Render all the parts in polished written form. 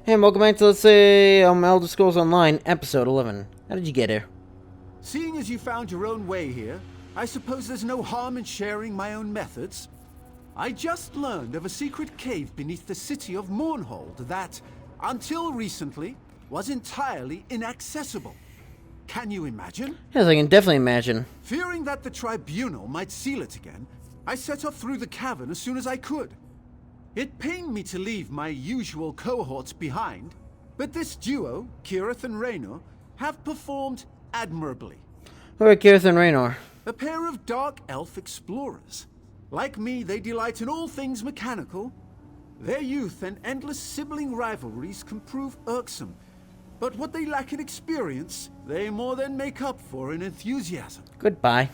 Hey, and welcome back to Let's Say Elder Scrolls Online, Episode 11. How did you get here? Seeing as you found your own way here, I suppose there's no harm in sharing my own methods. I just learned of a secret cave beneath the city of Mournhold that, until recently, was entirely inaccessible. Can you imagine? Yes, I can definitely imagine. Fearing that the tribunal might seal it again, I set off through the cavern as soon as I could. It pained me to leave my usual cohorts behind, but this duo, Kirith and Raynor, have performed admirably. Who are Kirith and Raynor? A pair of dark elf explorers. Like me, they delight in all things mechanical. Their youth and endless sibling rivalries can prove irksome, but what they lack in experience, they more than make up for in enthusiasm. Goodbye.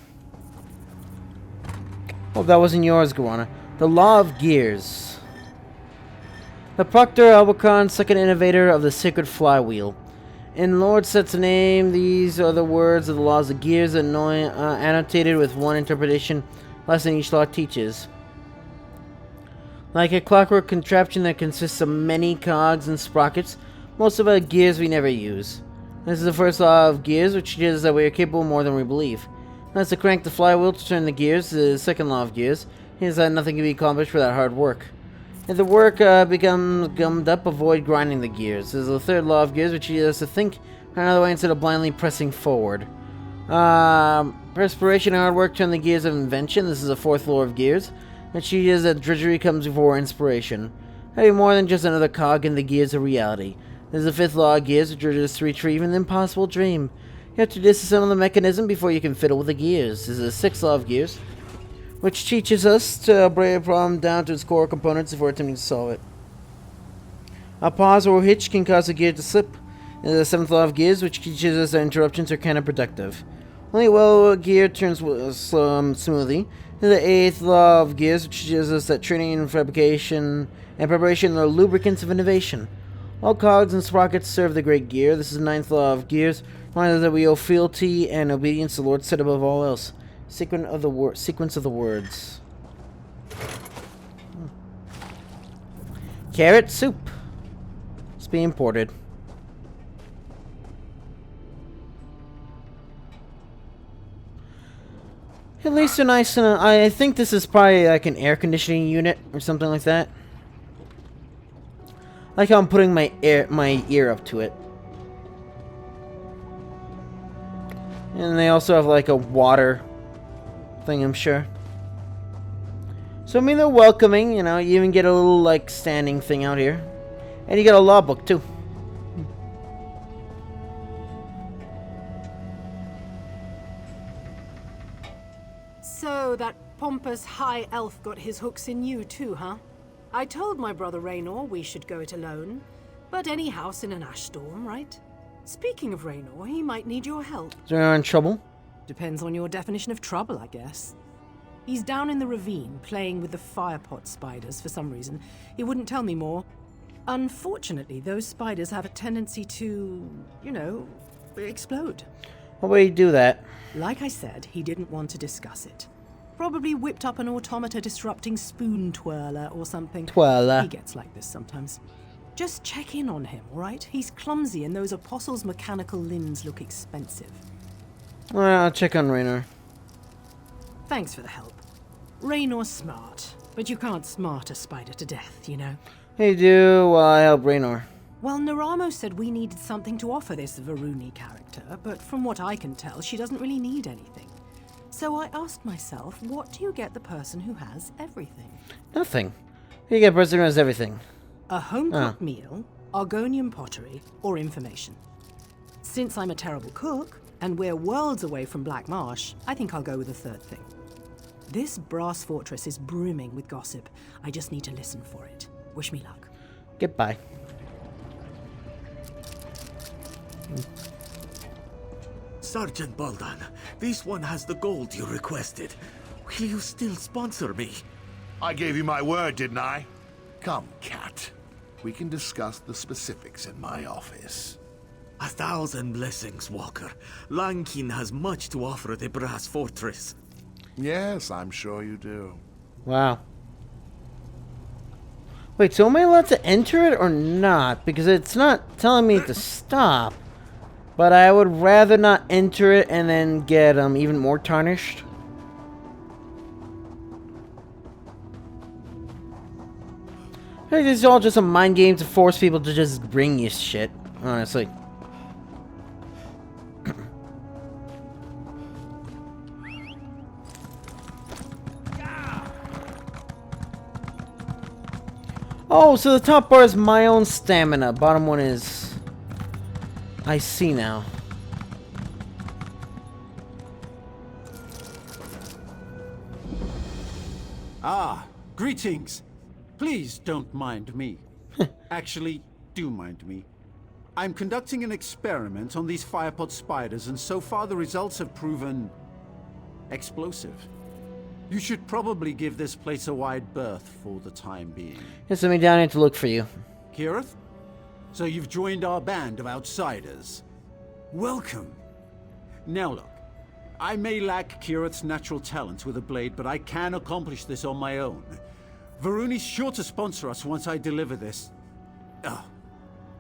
Hope that wasn't yours, Guana. The Law of Gears. The Proctor Albacron, second innovator of the Sacred Flywheel. In Lord Set's name, these are the words of the Laws of Gears, annotated with one interpretation lesson each law teaches. Like a clockwork contraption that consists of many cogs and sprockets, most of our gears we never use. This is the first law of gears, which teaches that we are capable more than we believe. That's to crank the flywheel to turn the gears. The second law of gears is that nothing can be accomplished without hard work. If the work becomes gummed up, avoid grinding the gears. This is the third law of gears, which teaches us to think another way instead of blindly pressing forward. Perspiration and hard work turn the gears of invention. This is the fourth law of gears, which teaches that drudgery comes before inspiration. Having more than just another cog in the gears of reality. This is the fifth law of gears, which urges us to retrieve an impossible dream. You have to disassemble the mechanism before you can fiddle with the gears. This is the sixth law of gears, which teaches us to break a problem down to its core components before attempting to solve it. A pause or a hitch can cause a gear to slip. This is the seventh law of gears, which teaches us that interruptions are counterproductive. Only a gear turns smoothly. This is the eighth law of gears, which teaches us that training and fabrication and preparation are lubricants of innovation. All cogs and sprockets serve the great gear. This is the ninth law of gears, reminding us that we owe fealty and obedience to the Lord set above all else. Sequence of the words. Carrot soup. It's being imported. At least a nice. I think this is probably like an air conditioning unit or something like that. I like how I'm putting my ear up to it. And they also have like a water thing, I'm sure. So I mean, they're welcoming, you know. You even get a little like standing thing out here, and you get a law book too. So that pompous high elf got his hooks in you too, huh? I told my brother Raynor we should go it alone, but any house in an ash storm, right? Speaking of Raynor, he might need your help. Is Raynor in trouble? Depends on your definition of trouble, I guess. He's down in the ravine, playing with the firepot spiders for some reason. He wouldn't tell me more. Unfortunately, those spiders have a tendency to, you know, explode. What way you do that? Like I said, he didn't want to discuss it. Probably whipped up an automata disrupting spoon twirler or something. Twirler. He gets like this sometimes. Just check in on him, all right? He's clumsy and those apostles' mechanical limbs look expensive. Well, I'll check on Raynor. Thanks for the help. Raynor's smart, but you can't smart a spider to death, you know? Hey, do while I help Raynor. Well, Naramo said we needed something to offer this Varuni character, but from what I can tell, she doesn't really need anything. So I asked myself, what do you get the person who has everything? Nothing. You get a person who has everything. A home-cooked meal, Argonian pottery, or information. Since I'm a terrible cook, and we're worlds away from Black Marsh, I think I'll go with the third thing. This brass fortress is brimming with gossip. I just need to listen for it. Wish me luck. Goodbye. Sergeant Boldan, this one has the gold you requested. Will you still sponsor me? I gave you my word, didn't I? Come, Cat. We can discuss the specifics in my office. 1,000 blessings, Walker. Lankin has much to offer the brass fortress. Yes, I'm sure you do. Wow. Wait, so am I allowed to enter it or not? Because it's not telling me to stop. But I would rather not enter it and then get even more tarnished. I think this is all just a mind game to force people to just bring you shit, honestly. Oh, so the top bar is my own stamina. Bottom one is... I see now. Ah, greetings. Please don't mind me. Actually, do mind me. I'm conducting an experiment on these firepot spiders, and so far the results have proven... explosive. You should probably give this place a wide berth for the time being. Yes, send me down here to look for you. Kirith? So you've joined our band of outsiders. Welcome. Now look, I may lack Kirith's natural talent with a blade, but I can accomplish this on my own. Varuni's sure to sponsor us once I deliver this. Oh,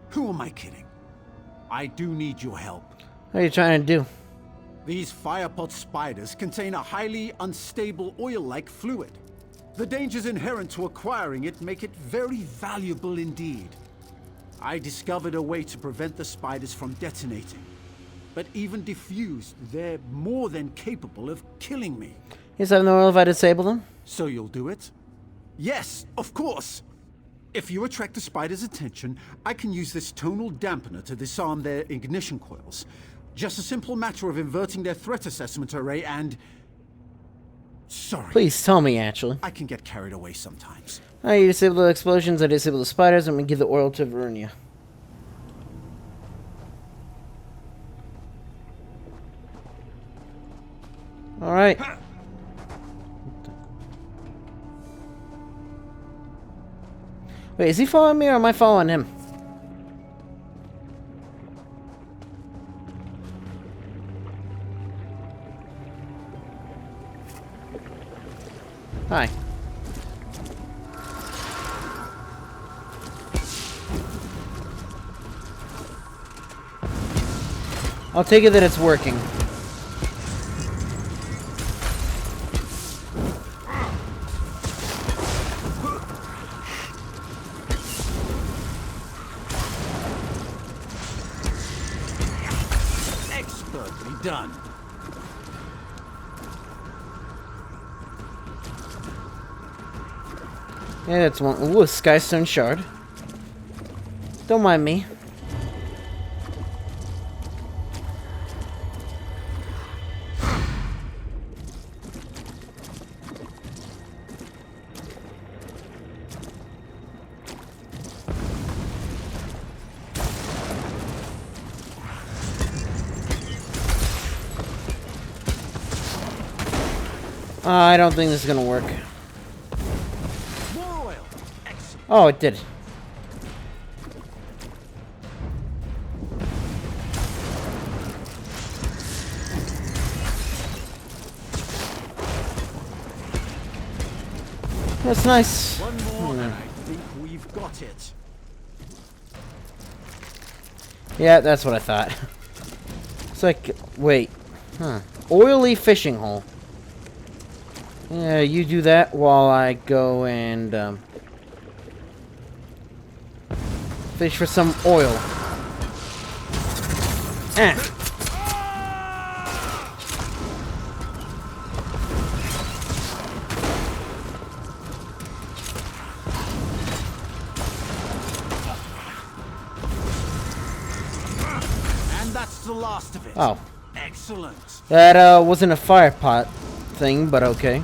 who am I kidding? I do need your help. What are you trying to do? These firepot spiders contain a highly unstable oil-like fluid. The dangers inherent to acquiring it make it very valuable indeed. I discovered a way to prevent the spiders from detonating. But even diffused, they're more than capable of killing me. Yes, I know if I disable them. So you'll do it? Yes, of course! If you attract the spider's attention, I can use this tonal dampener to disarm their ignition coils. Just a simple matter of inverting their threat assessment array and... Sorry. Please tell me, actually. I can get carried away sometimes. Alright, you disable the explosions, I disable the spiders, I'm gonna give the oil to Varunia. Alright. Wait, is he following me or am I following him? Hi. I'll take it that it's working. Expertly done. Yeah, that's one. Ooh, a Skystone Shard. Don't mind me. I don't think this is gonna work. More oil. Excellent. Oh, it did. That's nice. One more, and I think we've got it. Yeah, that's what I thought. It's like, wait. Huh. Oily fishing hole. Yeah, you do that while I go and fish for some oil. Eh. And that's the last of it. Oh. Excellent. That wasn't a fire pot thing, but okay.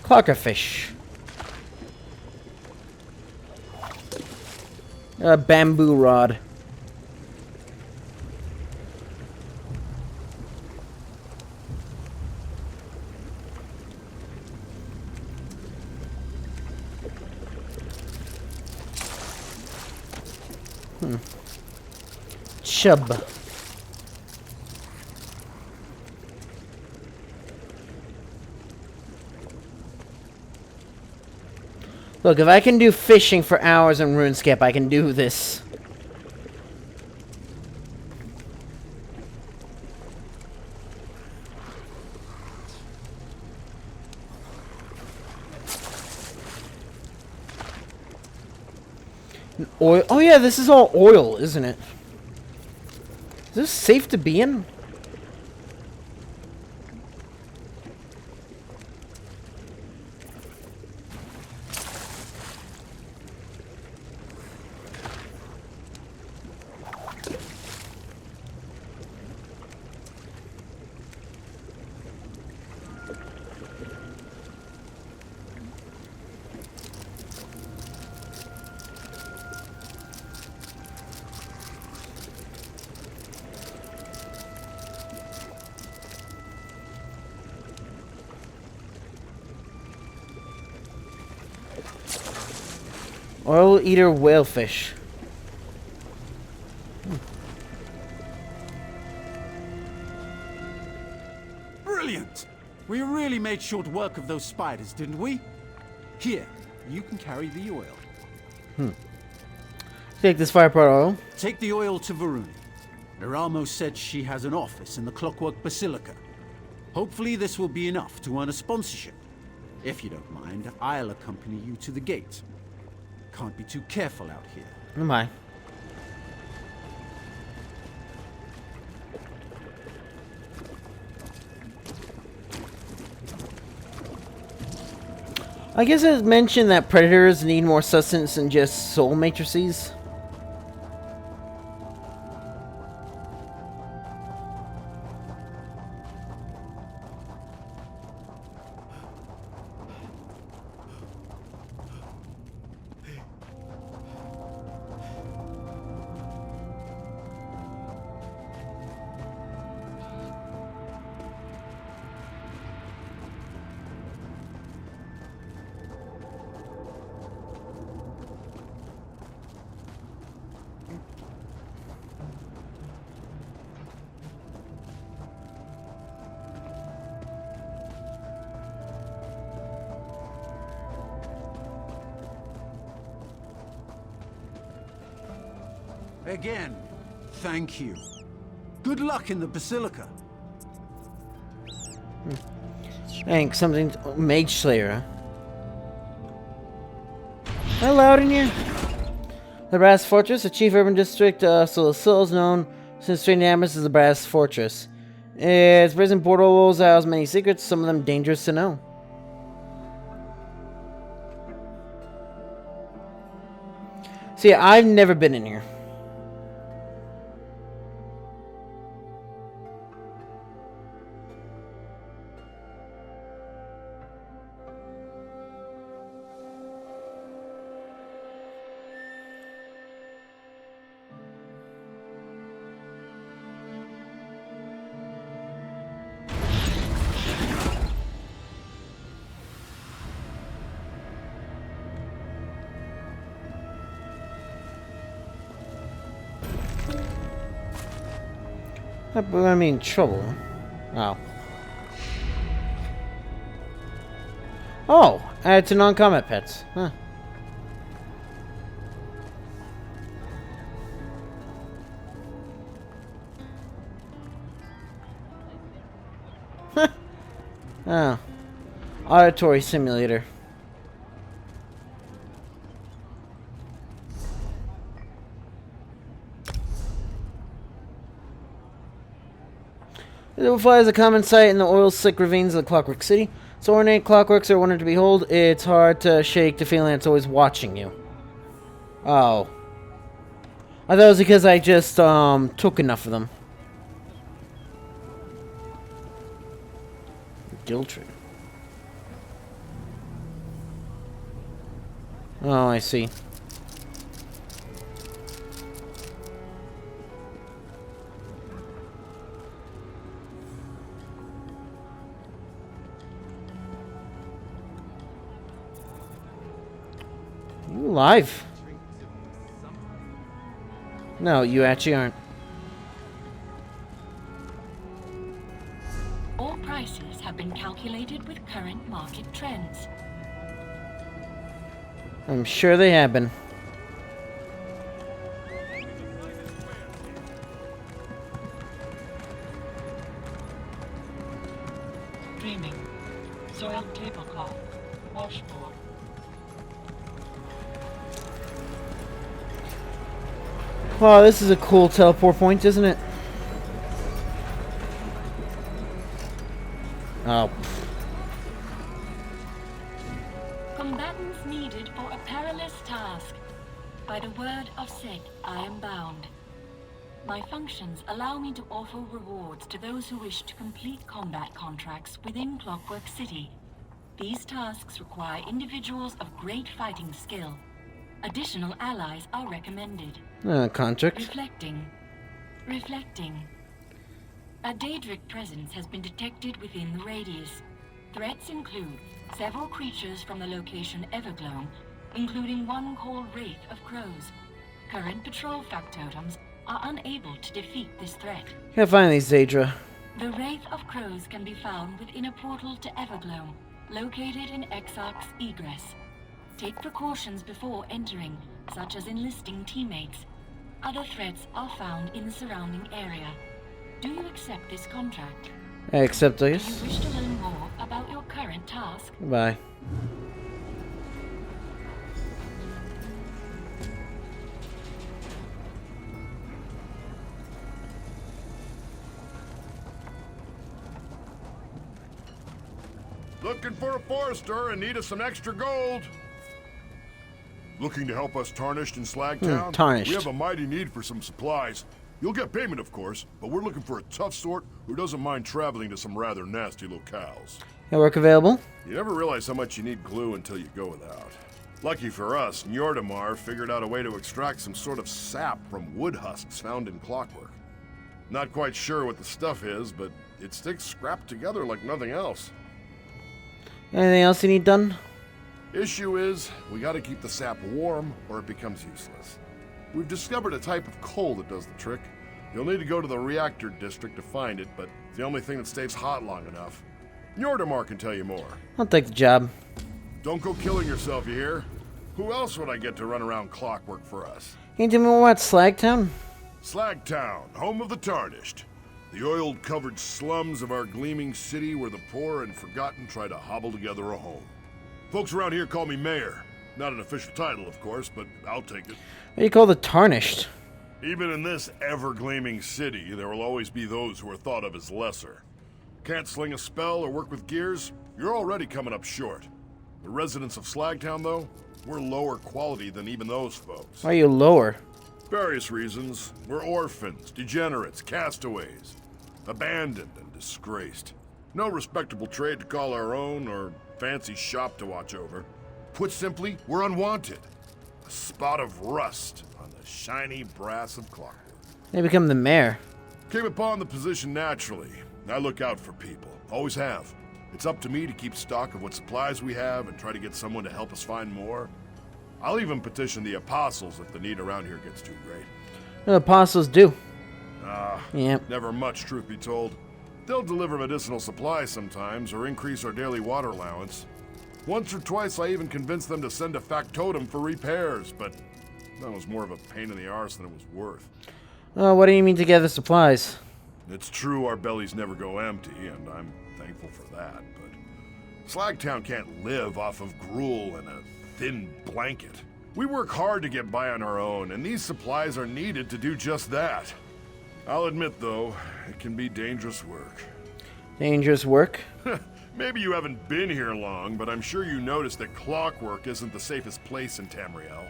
Clockerfish. A bamboo rod. Chub. Look, if I can do fishing for hours in RuneScape, I can do this. Oil. Oh yeah, this is all oil, isn't it? Is this safe to be in? Oil eater whalefish. Brilliant! We really made short work of those spiders, didn't we? Here, you can carry the oil. Take this firepot oil. Take the oil to Varuni. Neramo said she has an office in the Clockwork Basilica. Hopefully this will be enough to earn a sponsorship. If you don't mind, I'll accompany you to the gate. Can't be too careful out here. Am I? I guess it mentioned that predators need more sustenance than just soul matrices. Again, thank you. Good luck in the Basilica. Thanks, something. Mage Slayer. Am I allowed in here? The Brass Fortress, a chief urban district, Soul is known since Strange Amherst as the Brass Fortress. Its prison portals house many secrets, some of them dangerous to know. See, I've never been in here. That gonna be in trouble. Oh. Oh! Add to non-combat pets. Huh. Oh. Auditory simulator. The Silverfly is a common sight in the oil-slick ravines of the Clockwork City. So ornate clockworks are wanted to behold. It's hard to shake the feeling it's always watching you. Oh. I thought it was because I just took enough of them. Giltry. Oh, I see. alive. No, you actually aren't. All prices have been calculated with current market trends. I'm sure they have been. Dreaming. Soiled tablecloth. Washboard. Wow, this is a cool teleport point, isn't it? Oh. Combatants needed for a perilous task. By the word of Seth, I am bound. My functions allow me to offer rewards to those who wish to complete combat contracts within Clockwork City. These tasks require individuals of great fighting skill. Additional allies are recommended. Contract. Reflecting. A Daedric presence has been detected within the radius. Threats include several creatures from the location Evergloam, including one called Wraith of Crows. Current patrol factotums are unable to defeat this threat. Can't find these Zadra. The Wraith of Crows can be found within a portal to Evergloam, located in Exarch's Egress. Take precautions before entering, such as enlisting teammates. Other threats are found in the surrounding area. Do you accept this contract? I accept Do this. you wish to learn more about your current task? Bye. Looking for a forester and need us some extra gold. Looking to help us Tarnished in Slagtown? Tarnished. We have a mighty need for some supplies. You'll get payment, of course, but we're looking for a tough sort who doesn't mind traveling to some rather nasty locales. Got work available? You never realize how much you need glue until you go without. Lucky for us, Njordamar figured out a way to extract some sort of sap from wood husks found in Clockwork. Not quite sure what the stuff is, but it sticks scrapped together like nothing else. Anything else you need done? Issue is, we gotta keep the sap warm or it becomes useless. We've discovered a type of coal that does the trick. You'll need to go to the reactor district to find it, but it's the only thing that stays hot long enough. Njordamar can tell you more. I'll take the job. Don't go killing yourself, you hear? Who else would I get to run around Clockwork for us? Can you tell me more about Slagtown? Slagtown, home of the Tarnished. The oil-covered slums of our gleaming city where the poor and forgotten try to hobble together a home. Folks around here call me Mayor. Not an official title, of course, but I'll take it. What do you call the Tarnished? Even in this ever-gleaming city, there will always be those who are thought of as lesser. Can't sling a spell or work with gears? You're already coming up short. The residents of Slagtown, though, we're lower quality than even those folks. Why are you lower? Various reasons. We're orphans, degenerates, castaways. Abandoned and disgraced. No respectable trade to call our own or fancy shop to watch over. Put simply, we're unwanted. A spot of rust on the shiny brass of Clockwork. They become the mayor. Came upon the position naturally. I look out for people. Always have. It's up to me to keep stock of what supplies we have and try to get someone to help us find more. I'll even petition the apostles if the need around here gets too great. What do apostles do? Yeah. Never much, truth be told. They'll deliver medicinal supplies sometimes, or increase our daily water allowance. Once or twice I even convinced them to send a factotum for repairs, but that was more of a pain in the arse than it was worth. What do you mean to gather supplies? It's true our bellies never go empty, and I'm thankful for that, but Slagtown can't live off of gruel and a thin blanket. We work hard to get by on our own, and these supplies are needed to do just that. I'll admit, though, it can be dangerous work. Dangerous work? Maybe you haven't been here long, but I'm sure you noticed that Clockwork isn't the safest place in Tamriel.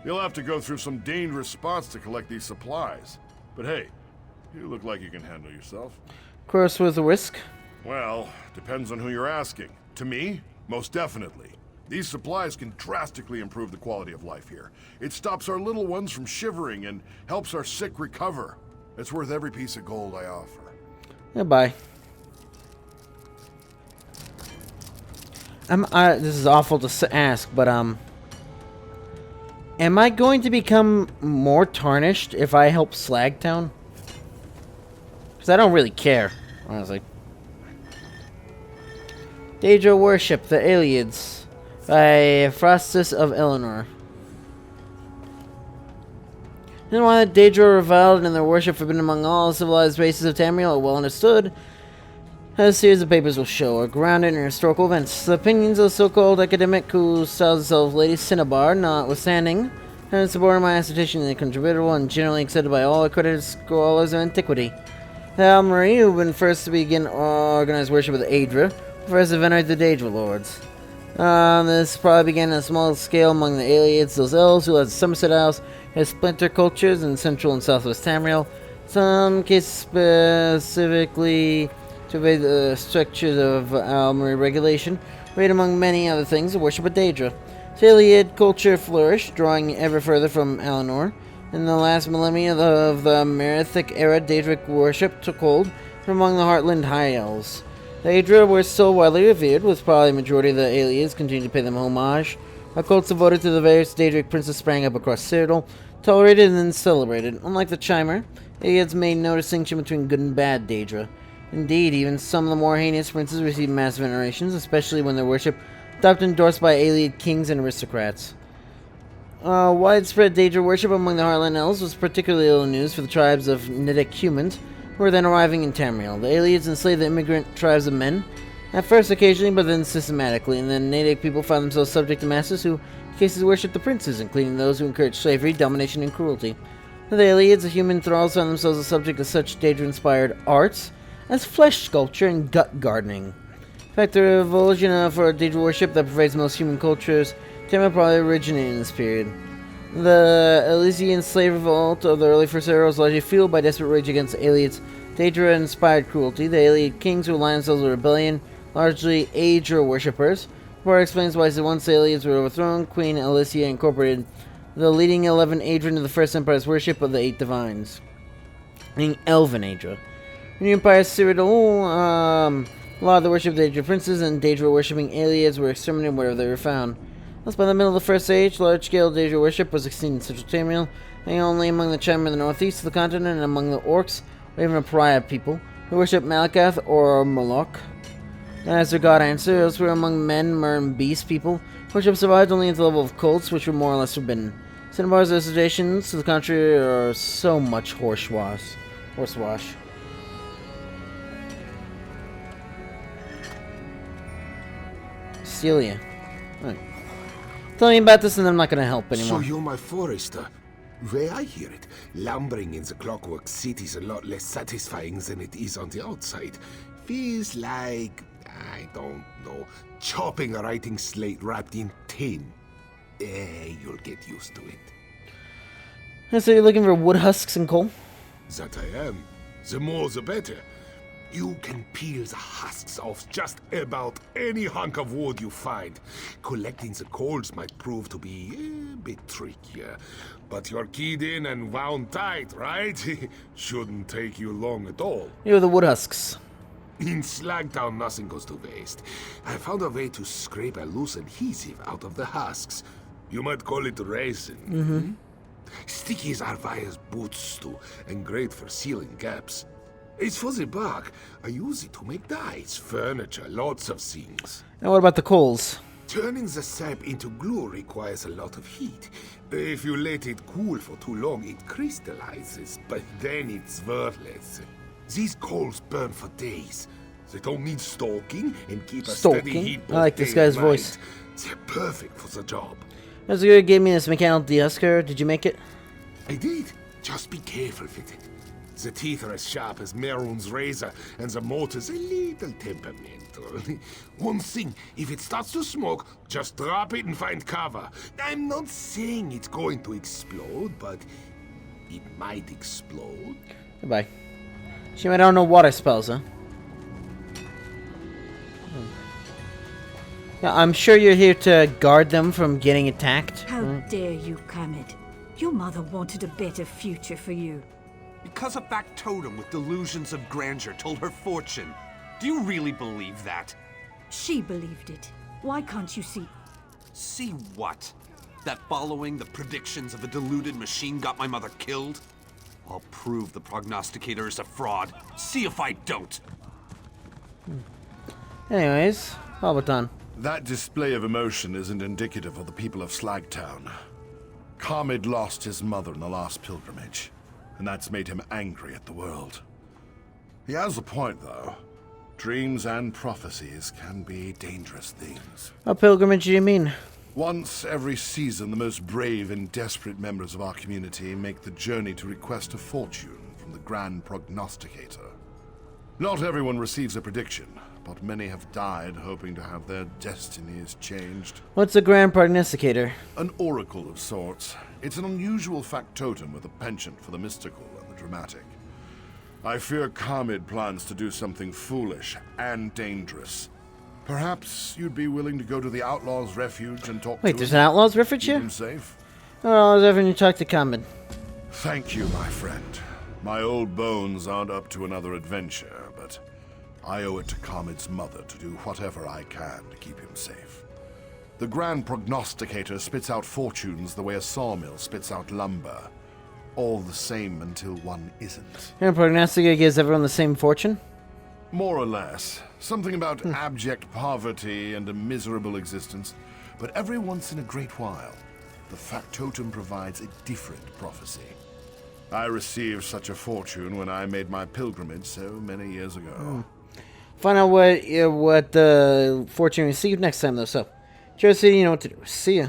You'll have to go through some dangerous spots to collect these supplies. But hey, you look like you can handle yourself. Of course, with a risk. Well, depends on who you're asking. To me, most definitely. These supplies can drastically improve the quality of life here. It stops our little ones from shivering and helps our sick recover. It's worth every piece of gold I offer. Goodbye. This is awful to ask, but Am I going to become more tarnished if I help Slagtown? Because I don't really care, honestly. Daedra Worship, the Aliens, by Frostus of Eleanor. And while the Daedra are reviled and their worship forbidden among all civilized races of Tamriel are well understood, as a series of papers will show, are grounded in historical events. The opinions of the so-called academic who styles himself Lady Cinnabar, notwithstanding, and supporting my assertion is controversial and generally accepted by all accredited scholars of antiquity. The Almari, who have been first to begin organized worship of the Aedra, first to venerate the Daedra Lords. This probably began on a small scale among the Aliens, those elves who led Somerset House, has splinter cultures in central and southwest Tamriel. Some cases specifically to obey the structures of Almari regulation, right among many other things, the worship of Daedra. Taliad culture flourished, drawing ever further from Eleanor. In the last millennia of the Merithic era, Daedric worship took hold from among the Heartland High Elves. The Aedra were so widely revered, with probably the majority of the aliens continuing to pay them homage. A cult devoted to the various Daedric princes sprang up across Cyrodiil, tolerated and then celebrated. Unlike the Chimer, Aliens made no distinction between good and bad Daedra. Indeed, even some of the more heinous princes received mass venerations, especially when their worship stopped endorsed by alien kings and aristocrats. Widespread Daedra worship among the Heartland Elves was particularly ill news for the tribes of Nidic humans, who were then arriving in Tamriel. The aliens enslaved the immigrant tribes of men, at first occasionally, but then systematically, and then Nadic people found themselves subject to masters who, in cases, worshipped the princes, including those who encouraged slavery, domination, and cruelty. The aliens, the human thralls, found themselves the subject of such Daedra-inspired arts as flesh sculpture and gut gardening. In fact, the revulsion for Daedra worship that pervades most human cultures, Tamriel probably originated in this period. The Elysian slave revolt of the early First Era was largely fueled by desperate rage against the aliens' Daedra-inspired cruelty. The alien kings who aligned themselves with rebellion, largely Aedra worshippers. Before explains why once the aliens were overthrown, Queen Elysia incorporated the leading 11 Aedra into the First Empire's worship of the 8 divines, meaning Elven Aedra. In the Empire Cyrodiil, a lot of the worship of the Aedra princes and Daedra worshipping aliens were exterminated wherever they were found. Thus, by the middle of the First Age, large-scale Daedra worship was extinct in central Tamriel, and only among the Chimer in the northeast of the continent and among the Orcs, or even a pariah people, who worship Malakath or Moloch. As their god answer, elsewhere among men, mer, and beast people, worship survived only at the level of cults, which were more or less forbidden. Cinnabar's assertions, to the contrary, are so much horsewash. Celia. Right. Tell me about this and I'm not going to help anymore. So you're my forester. Way I hear it, lumbering in the clockwork city is a lot less satisfying than it is on the outside. Feels like, I don't know, chopping a writing slate wrapped in tin. You'll get used to it. So you're looking for wood husks and coal? That I am. The more the better. You can peel the husks off just about any hunk of wood you find. Collecting the coals might prove to be a bit trickier. But you're keyed in and wound tight, right? Shouldn't take you long at all. You're the wood husks. In Slagtown, nothing goes to waste. I found a way to scrape a loose adhesive out of the husks. You might call it resin. Mm-hmm. Sticky as Arvaya's boots too, and great for sealing gaps. It's for the bark. I use it to make dyes, furniture, lots of things. And what about the coals? Turning the sap into glue requires a lot of heat. If you let it cool for too long, it crystallizes, but then it's worthless. These coals burn for days. They don't need stoking and keep a steady heat. I like this guy's voice. They're perfect for the job. As you gave me this mechanical dehusker, did you make it? I did. Just be careful with it. The teeth are as sharp as Merun's razor, and the motor's a little temperamental. One thing, if it starts to smoke, just drop it and find cover. I'm not saying it's going to explode, but it might explode. Goodbye. She might don't know water spells, huh? Yeah, I'm sure you're here to guard them from getting attacked. How dare you, Kermit? Your mother wanted a better future for you. Because a back totem with delusions of grandeur told her fortune. Do you really believe that? She believed it. Why can't you see? See what? That following the predictions of a deluded machine got my mother killed? I'll prove the prognosticator is a fraud. See if I don't. Anyways, Albaton. That display of emotion isn't indicative of the people of Slagtown. Kamid lost his mother in the last pilgrimage, and that's made him angry at the world. He has a point, though. Dreams and prophecies can be dangerous things. What pilgrimage do you mean? Once every season, the most brave and desperate members of our community make the journey to request a fortune from the Grand Prognosticator. Not everyone receives a prediction, but many have died hoping to have their destinies changed. What's a Grand Prognosticator? An oracle of sorts. It's an unusual factotum with a penchant for the mystical and the dramatic. I fear Kamid plans to do something foolish and dangerous. Perhaps you'd be willing to go to the Outlaws' Refuge and talk to him? Wait, there's an Outlaws' Refuge Keep here? him safe. Oh, I was having you talk to Kamid. Thank you, my friend. My old bones aren't up to another adventure, but I owe it to Kamid's mother to do whatever I can to keep him safe. The Grand Prognosticator spits out fortunes the way a sawmill spits out lumber. All the same until one isn't. Grand Prognosticator gives everyone the same fortune? More or less. Something about abject poverty and a miserable existence. But every once in a great while, the factotum provides a different prophecy. I received such a fortune when I made my pilgrimage so many years ago. Find out what the fortune received next time, though. So, Josie, you know what to do. See ya.